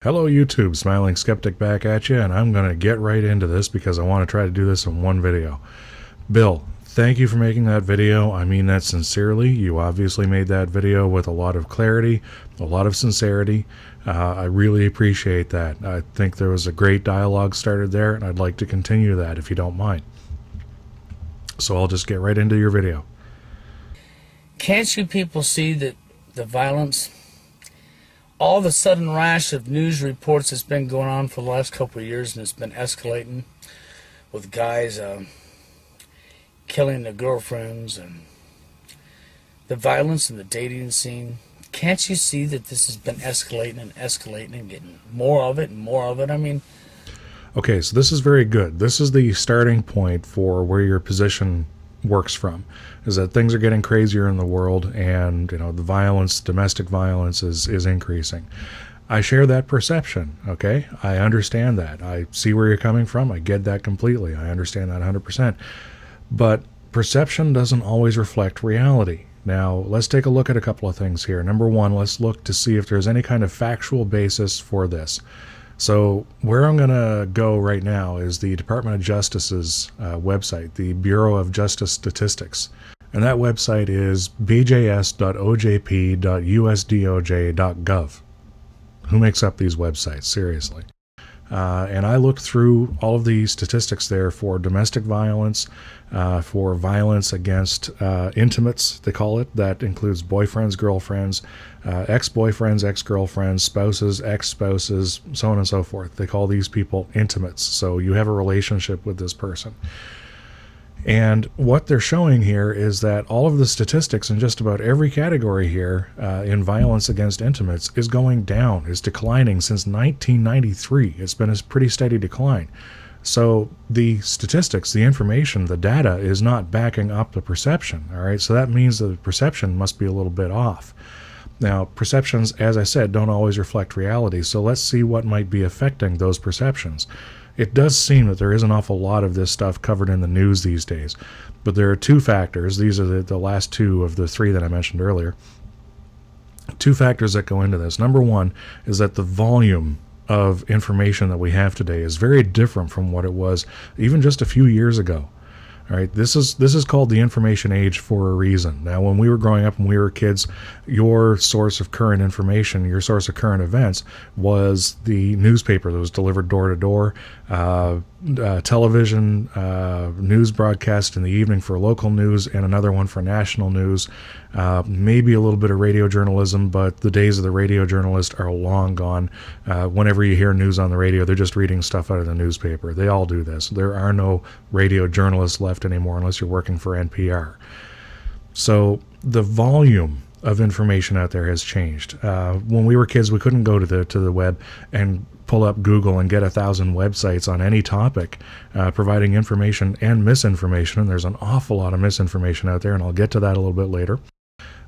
Hello YouTube, Smiling Skeptic back at you, and I'm going to get right into this because I want to try to do this in one video. Bill, thank you for making that video. I mean that sincerely. You obviously made that video with a lot of clarity, a lot of sincerity. I really appreciate that. I think there was a great dialogue started there, and I'd like to continue that if you don't mind. So I'll just get right into your video. Can't you people see that the violence, all the sudden rash of news reports that's been going on for the last couple of years, and it's been escalating with guys killing their girlfriends and the violence in the dating scene? Can't you see that this has been escalating and getting more of it and more of it? I mean... Okay, so this is very good. This is the starting point for where your position works from, is that things are getting crazier in the world, and the violence, domestic violence is increasing. I share that perception, okay? I understand that. I see where you're coming from. I get that completely. I understand that 100%. But perception doesn't always reflect reality. Now, let's take a look at a couple of things here. Number one, let's look to see if there's any kind of factual basis for this. So where I'm going to go right now is the Department of Justice's website, the Bureau of Justice Statistics. And that website is bjs.ojp.usdoj.gov. Who makes up these websites? Seriously. And I looked through all of the statistics there for domestic violence, for violence against intimates, they call it. That includes boyfriends, girlfriends, ex-boyfriends, ex-girlfriends, spouses, ex-spouses, so on and so forth. They call these people intimates. So you have a relationship with this person. And what they're showing here is that all of the statistics in just about every category here in violence against intimates is going down, is declining since 1993. It's been a pretty steady decline. So the statistics, the information, the data is not backing up the perception. All right, so that means that the perception must be a little bit off. Now, perceptions, as I said, don't always reflect reality. So let's see what might be affecting those perceptions. It does seem that there is an awful lot of this stuff covered in the news these days. But there are two factors. These are the last two of the three that I mentioned earlier. Two factors that go into this. Number one is that the volume of information that we have today is very different from what it was even just a few years ago. All right, this is called the information age for a reason. Now, when we were growing up, when we were kids, your source of current information, your source of current events was the newspaper that was delivered door to door, television, news broadcast in the evening for local news, and another one for national news. Maybe a little bit of radio journalism, but the days of the radio journalist are long gone. Whenever you hear news on the radio, they're just reading stuff out of the newspaper. They all do this. There are no radio journalists left anymore unless you're working for NPR. So the volume of information out there has changed. When we were kids, we couldn't go to the web and pull up Google and get 1,000 websites on any topic providing information and misinformation, and there's an awful lot of misinformation out there, and I'll get to that a little bit later.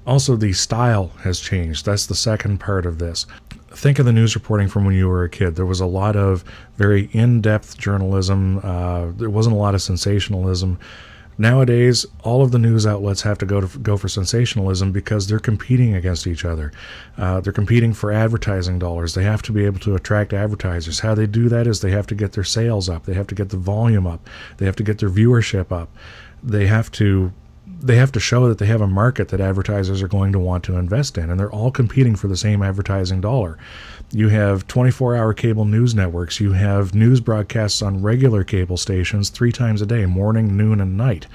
Also, the style has changed. That's the second part of this. Think of the news reporting from when you were a kid. There was a lot of very in-depth journalism. There wasn't a lot of sensationalism. Nowadays, all of the news outlets have to go for sensationalism because they're competing against each other. They're competing for advertising dollars. They have to be able to attract advertisers. How they do that is they have to get their sales up. They have to get the volume up. They have to get their viewership up. They have to show that they have a market that advertisers are going to want to invest in, and they're all competing for the same advertising dollar. You have 24-hour cable news networks. You have news broadcasts on regular cable stations 3 times a day, morning, noon, and night.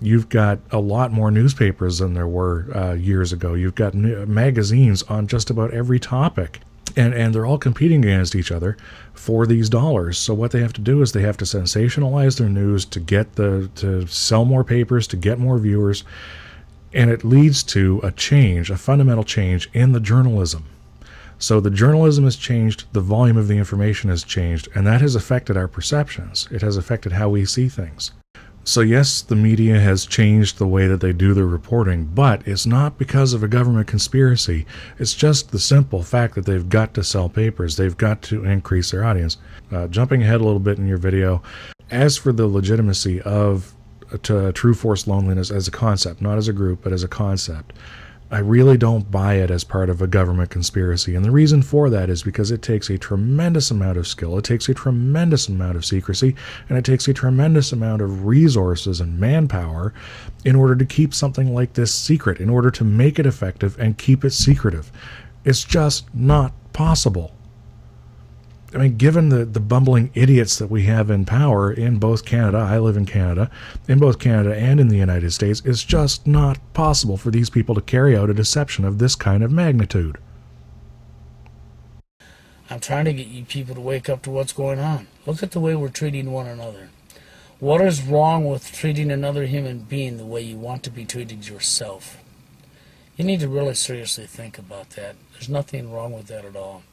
You've got a lot more newspapers than there were years ago. You've got magazines on just about every topic. And they're all competing against each other for these dollars. So what they have to do is they have to sensationalize their news to sell more papers, to get more viewers, and it leads to a change, a fundamental change in the journalism. So the journalism has changed, the volume of the information has changed, and that has affected our perceptions. It has affected how we see things. So yes, the media has changed the way that they do their reporting, but it's not because of a government conspiracy. It's just the simple fact that they've got to sell papers. They've got to increase their audience. Jumping ahead a little bit in your video, as for the legitimacy of true forced loneliness as a concept, not as a group, but as a concept, I really don't buy it as part of a government conspiracy, and the reason for that is because it takes a tremendous amount of skill, it takes a tremendous amount of secrecy, and it takes a tremendous amount of resources and manpower in order to keep something like this secret, in order to make it effective and keep it secretive. It's just not possible. I mean, given the bumbling idiots that we have in power in both Canada, I live in Canada, in both Canada and in the United States, it's just not possible for these people to carry out a deception of this kind of magnitude. I'm trying to get you people to wake up to what's going on. Look at the way we're treating one another. What is wrong with treating another human being the way you want to be treated yourself? You need to really seriously think about that. There's nothing wrong with that at all.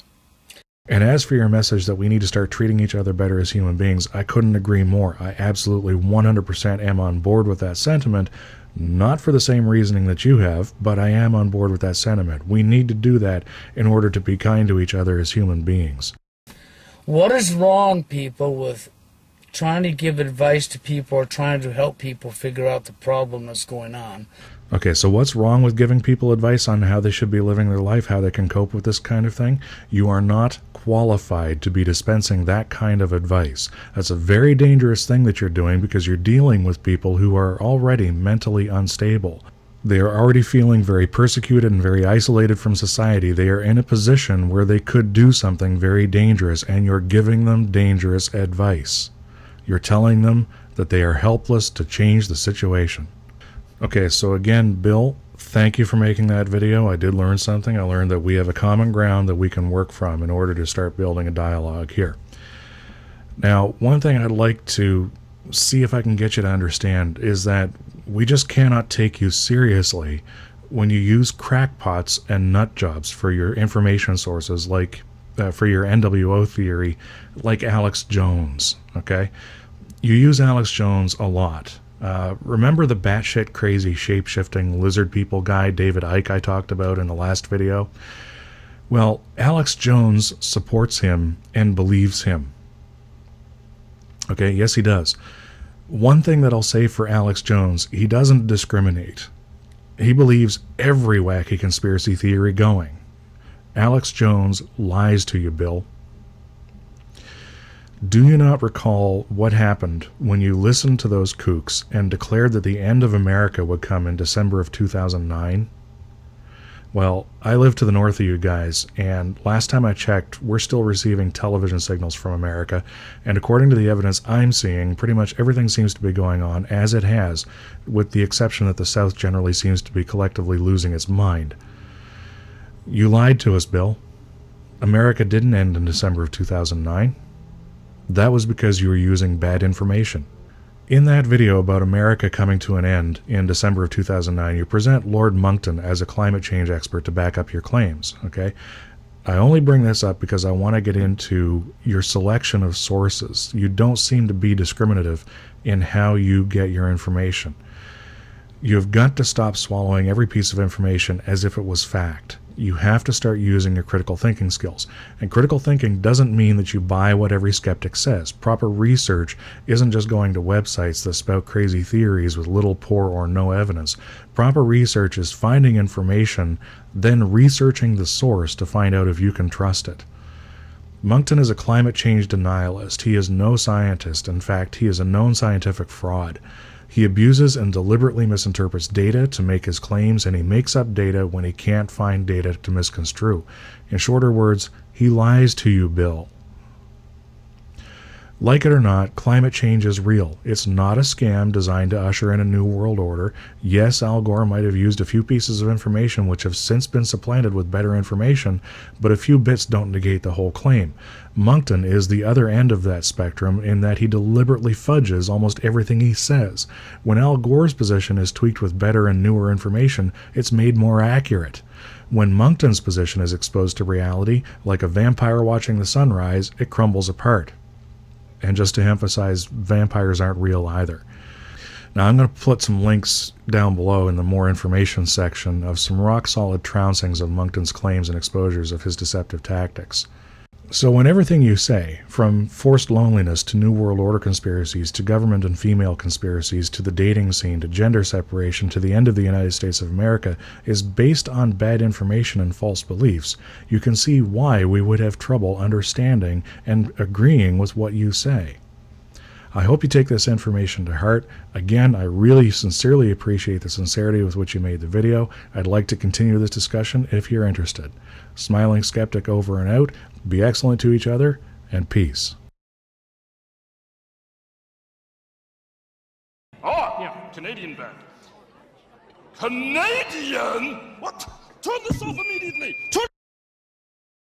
And as for your message that we need to start treating each other better as human beings, I couldn't agree more. I absolutely 100% am on board with that sentiment, not for the same reasoning that you have, but I am on board with that sentiment. We need to do that in order to be kind to each other as human beings. What is wrong, people, with trying to give advice to people or trying to help people figure out the problem that's going on? Okay, so what's wrong with giving people advice on how they should be living their life, how they can cope with this kind of thing? You are not qualified to be dispensing that kind of advice. That's a very dangerous thing that you're doing because you're dealing with people who are already mentally unstable. They are already feeling very persecuted and very isolated from society. They are in a position where they could do something very dangerous, and you're giving them dangerous advice. You're telling them that they are helpless to change the situation. Okay, so again, Bill, thank you for making that video. I did learn something. I learned that we have a common ground that we can work from in order to start building a dialogue here. Now, one thing I'd like to see if I can get you to understand is that we just cannot take you seriously when you use crackpots and nut jobs for your information sources, like for your NWO theory, like Alex Jones, okay? You use Alex Jones a lot. Remember the batshit crazy shape-shifting lizard people guy David Icke I talked about in the last video? Well, Alex Jones supports him and believes him. Okay, yes he does. One thing that I'll say for Alex Jones, he doesn't discriminate. He believes every wacky conspiracy theory going. Alex Jones lies to you, Bill. Do you not recall what happened when you listened to those kooks and declared that the end of America would come in December of 2009? Well, I live to the north of you guys, and last time I checked, we're still receiving television signals from America, and according to the evidence I'm seeing, pretty much everything seems to be going on as it has, with the exception that the South generally seems to be collectively losing its mind. You lied to us, Bill. America didn't end in December of 2009. That was because you were using bad information. In that video about America coming to an end in December of 2009, you present Lord Moncton as a climate change expert to back up your claims, okay? I only bring this up because I want to get into your selection of sources. You don't seem to be discriminative in how you get your information. You've got to stop swallowing every piece of information as if it was fact. You have to start using your critical thinking skills. And critical thinking doesn't mean that you buy what every skeptic says. Proper research isn't just going to websites that spout crazy theories with little, poor, or no evidence. Proper research is finding information, then researching the source to find out if you can trust it. Moncton is a climate change denialist. He is no scientist. In fact, he is a known scientific fraud. He abuses and deliberately misinterprets data to make his claims, and he makes up data when he can't find data to misconstrue. In shorter words, he lies to you, Bill. Like it or not, climate change is real. It's not a scam designed to usher in a new world order. Yes, Al Gore might have used a few pieces of information which have since been supplanted with better information, but a few bits don't negate the whole claim. Moncton is the other end of that spectrum in that he deliberately fudges almost everything he says. When Al Gore's position is tweaked with better and newer information, it's made more accurate. When Moncton's position is exposed to reality, like a vampire watching the sunrise, it crumbles apart. And just to emphasize, vampires aren't real either. Now I'm going to put some links down below in the more information section of some rock-solid trouncings of Moncton's claims and exposures of his deceptive tactics. So when everything you say, from forced loneliness to New World Order conspiracies to government and female conspiracies to the dating scene to gender separation to the end of the United States of America, is based on bad information and false beliefs, you can see why we would have trouble understanding and agreeing with what you say. I hope you take this information to heart. Again, I really sincerely appreciate the sincerity with which you made the video. I'd like to continue this discussion if you're interested. Smiling Skeptic over and out. Be excellent to each other, and peace. Oh, yeah, Canadian band. Canadian? What? Turn this off immediately! Turn